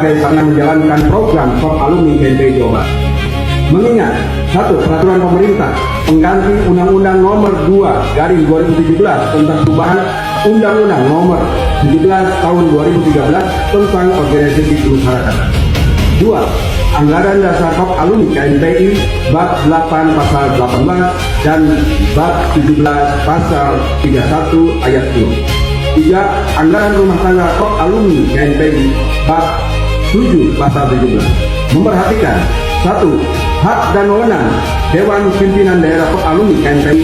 PKP karena menjalankan program Kop Alumni KMPI Jawa Barat. Mengingat satu peraturan pemerintah pengganti Undang-Undang Nomor 2/2017 tentang perubahan Undang-Undang Nomor 17 Tahun 2013 tentang organisasi kemasyarakatan. 2. Anggaran dasar Kop Alumni KMPI bab 8 pasal 18 dan bab 17 pasal 31 ayat 2. 3. Anggaran rumah tangga Kop Alumni KMPI bab 7 pasal 17 memperhatikan 1. Hak dan wewenang Dewan Pimpinan Daerah Kop Alumni KMPI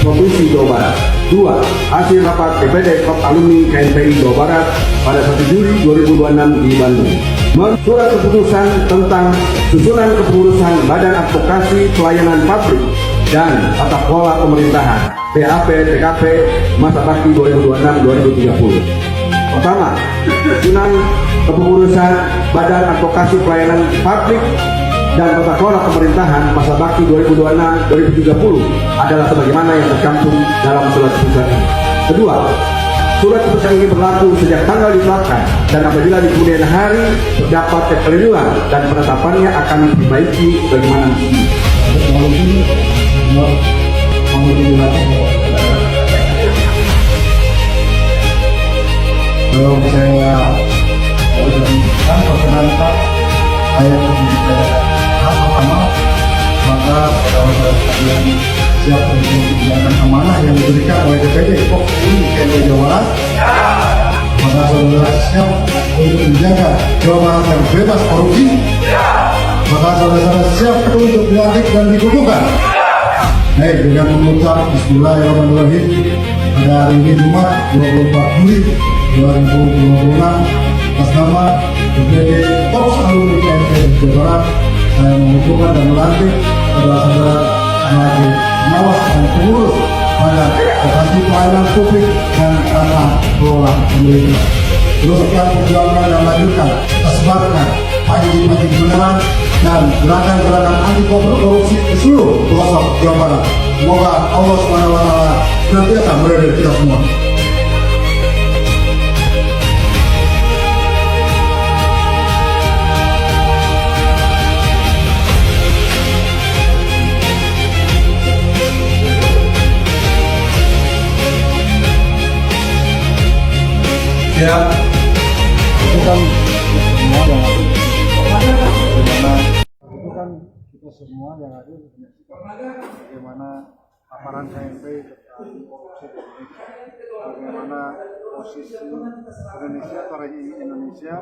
Provinsi Jawa Barat. 2. Hasil rapat DPD Kop Alumni KMPI Jawa Barat pada 1 Juli 2026 di Bandung. Surat keputusan tentang susunan kepengurusan Badan Advokasi Pelayanan Publik dan Tata Kelola Pemerintahan BAP PKP masa bakti 2026-2030. Pertama, susunan kepengurusan Badan Advokasi Pelayanan Publik dan Tata Kelola Pemerintahan masa bakti 2026-2030 adalah sebagaimana yang tercantum dalam surat keputusan ini. Kedua, surat keputusan ini berlaku sejak tanggal ditetapkan dan apabila di kemudian hari terdapat kekeliruan dan penetapannya akan diperbaiki sebagaimana Kalau saya menjelaskan perkenankan ayat pertama, maka saudara sekalian siap untuk menjalankan amanah yang diberikan oleh DPD Kop Alumni KMPI Jawa Barat. Maka saudara siap untuk menjaga Jawa Barat yang bebas korupsi. Maka saudara siap untuk dilantik dan dikukuhkan. Baik, dengan mengucap Bismillahirrahmanirrahim pada hari ini Jumat 24 Juli 2026 atas nama DPD Kop Alumni KMPI Jawa Barat, saya mengukuhkan dan melantik saudara-saudara sebagai pengawas dan pengurus Badan Advokasi Pelayanan Publik dan Tata Kelola Pemerintahan. Teruskan perjuangan dan lanjutkan, kita sebarkan pagi-pagi kebenaran dan gerakan-gerakan anti korupsi ke seluruh pelosok Jawa Barat. Semoga Allah SWT senantiasa berada kita semua. Ya, itu kan semua yang ada. Bagaimana itu kan kita semua yang ada menyaksikan bagaimana paparan KMPI tentang korupsi di Indonesia, bagaimana posisi Indonesia atau Indonesia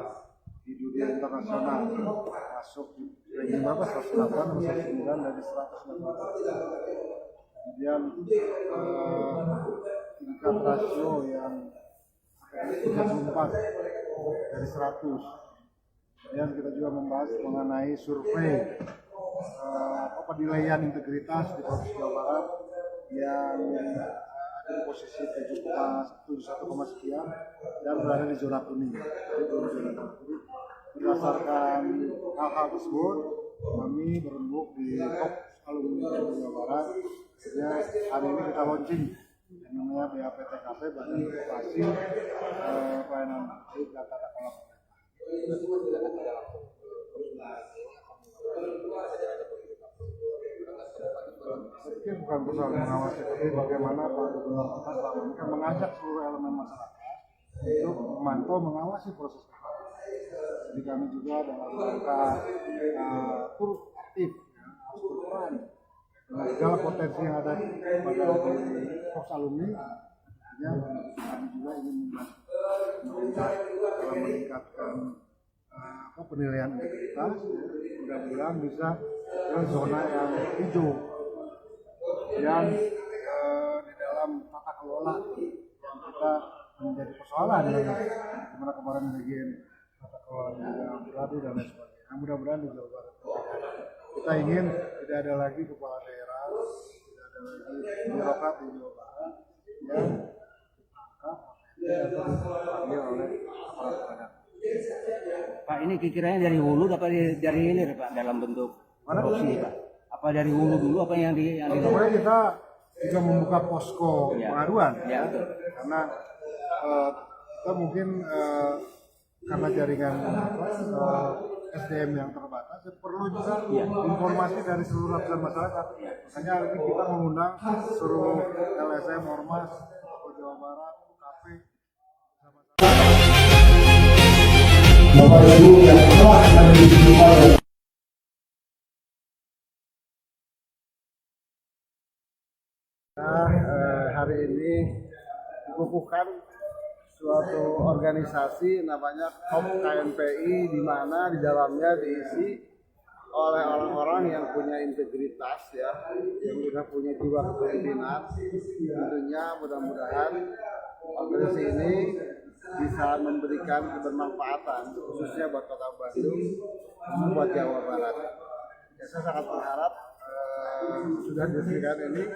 di dunia internasional masuk di ranking berapa 108 atau 109 dari 190. Kemudian tingkat rasio yang 34 dari 100. Kemudian kita juga membahas mengenai survei penilaian integritas di Provinsi Jawa Barat yang ada di posisi 71, sekian dan berada di zona kuning. Berdasarkan hal-hal tersebut, kami berembuk di Kop Alumni Jawa Barat. Hari ini kita launching yang namanya BAP PKP Badan Advokasi Pelayanan Publik dan Tata Kelola Pemerintahan. Ini bukan persoalan mengawasi, tapi bagaimana Pak Gubernur kita selama ini kan mengajak seluruh elemen masyarakat untuk memantau mengawasi proses PKP. Jadi kami juga dalam rangka turut aktif, harus berperan dengan segala potensi yang ada pada Kop Alumni. Artinya kami juga ingin pemerintah dalam meningkatkan penilaian integritas, mudah-mudahan bisa ke zona yang hijau yang di dalam tata kelola yang kita menjadi persoalan dimana kemarin bagian tata kelola yang beradu dan lain sebagainya. Mudah-mudahan di Jawa Barat kita ingin tidak ada lagi kepala daerah, tidak ada lagi birokrat di Jawa Barat yang ditangkap atau dipanggil oleh aparat penegak. Pak, ini kiranya dari hulu apa dari hilir Pak dalam bentuk korupsi Pak? Apa dari hulu dulu apa yang di Kemudian kita juga membuka posko pengaduan, ya, betul. karena kita mungkin karena jaringan SDM yang terbatas, perlu juga informasi dari seluruh lapisan masyarakat. Makanya hari ini kita mengundang seluruh LSM, Ormas, Jawa Barat, UKP, Bapak Ibu yang telah menerima hari ini dikukuhkan suatu organisasi namanya KOP KNPI, di mana di dalamnya diisi oleh orang-orang yang punya integritas ya, yang sudah punya jiwa kepemimpinan. Tentunya mudah-mudahan organisasi ini bisa memberikan kebermanfaatan khususnya buat Kota Bandung dan buat Jawa Barat. Ya, saya sangat berharap sudah diresmikan ini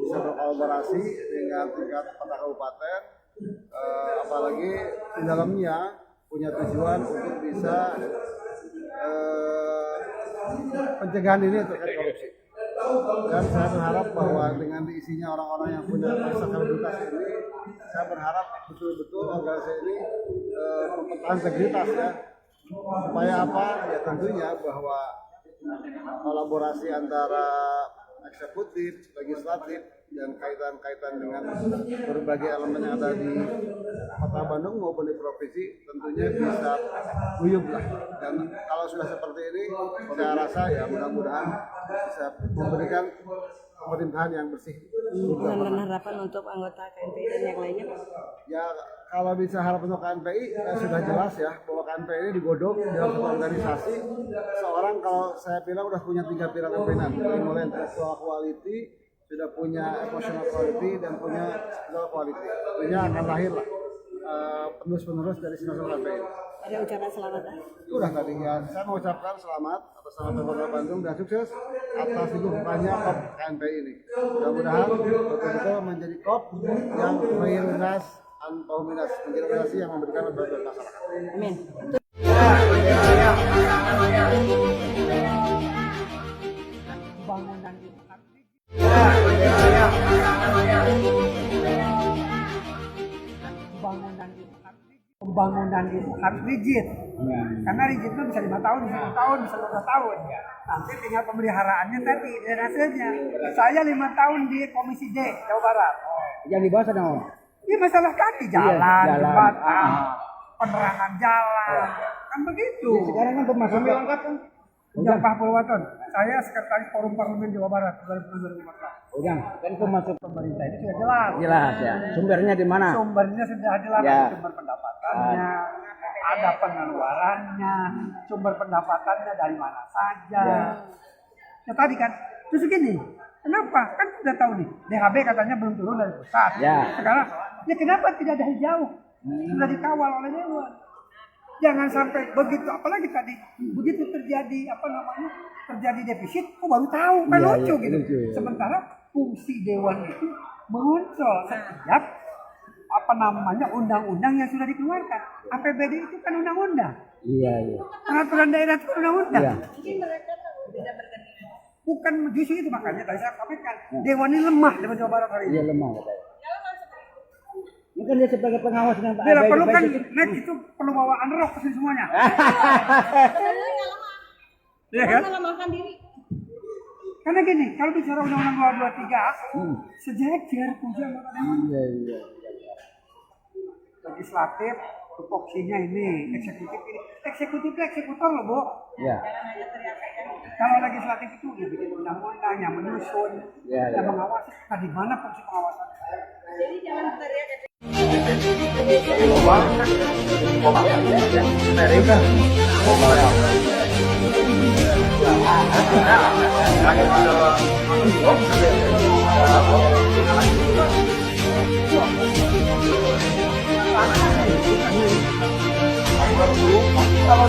bisa berkolaborasi dengan tingkat kota kabupaten, apalagi di dalamnya punya tujuan untuk bisa pencegahan ini terkait korupsi. Dan saya berharap bahwa dengan diisinya orang-orang yang punya akuntabilitas ini, saya berharap betul-betul organisasi ini mempertahankan integritas ya. Supaya apa? Ya tentunya bahwa kolaborasi antara eksekutif, legislatif, dan kaitan-kaitan dengan berbagai elemen yang ada di Kota Bandung maupun di provinsi tentunya bisa guyup lah. Dan kalau sudah seperti ini, saya rasa ya mudah-mudahan bisa memberikan pemerintahan yang bersih. Dan harapan untuk anggota KNPI dan yang lainnya? Ya kalau bisa harapan untuk KNPI ya sudah jelas ya bahwa KNPI ini digodok dalam satu organisasi. Seorang kalau saya bilang udah punya 3 pilar kepemimpinan, mulai intellectual quality, sudah punya emotional quality, dan punya spiritual quality. Tentunya akan lahir lah penerus-penerus dari sinetron KNPI. Ada ucapan selamat lah? Udah tadi ya, saya mengucapkan selamat atas nama Kota Bandung dan sukses atas dikukuhkannya KOP KNPI ini. Mudah-mudahan betul-betul menjadi KOP yang mayoritas atau minus, menjadi organisasi yang memberikan manfaat buat masyarakat. Amin. Pembangunan itu harus rigid, karena rigid itu bisa 5 tahun, bisa 10 tahun, bisa 12 tahun. Nanti tinggal pemeliharaannya tadi, drainasenya. Saya 5 tahun di Komisi D, Jawa Barat. Yang dibahas ada apa? Ini masalah tadi, jalan, jembatan, penerangan jalan, kan begitu. Sekarang kan pemasukan lengkap kan? Ujang Pahpulwaton, saya sekretaris Forum Parlemen Jawa Barat 2014. Ujang, kan pemasuk Pemerintah ini sudah jelas. jelas ya. Sumbernya di mana? Sumbernya sudah jelas, Ya. sumber pendapatannya, ada pengeluarannya, sumber pendapatannya dari mana saja. Ya tadi kan, terus gini, kenapa? Kan sudah tahu nih, DHB katanya belum turun dari pusat. Ya. Sekarang, ya kenapa tidak dari jauh? Sudah dikawal oleh Dewan. Jangan sampai begitu, apalagi tadi begitu terjadi terjadi defisit, kok baru tahu kan lucu gitu. lucu, ya. Sementara fungsi Dewan itu muncul setiap undang-undang yang sudah dikeluarkan. APBD itu kan undang-undang. Iya. Peraturan daerah itu undang-undang. Iya. Bukan justru itu, makanya tadi saya sampaikan Dewan ini lemah di Jawa Barat hari ini. Iya lemah katanya. Mungkin dia sebagai pengawas dengan Pak Bila Abai perlu kan baik naik itu perlu bawaan rok ke sini semuanya. Iya kan? Melemahkan diri. Karena gini, kalau bicara Undang-Undang 223, sejajar fungsi anggota Dewan. Iya. Legislatif, tupoksinya ini, eksekutif ini. Eksekutifnya eksekutor loh, Bu. Iya. Kalau legislatif itu ya bikin undang-undang, yang menyusun, Ya, yang ya. mengawasi. Nah, di mana fungsi pengawasan? Jadi jangan teriak. Kalau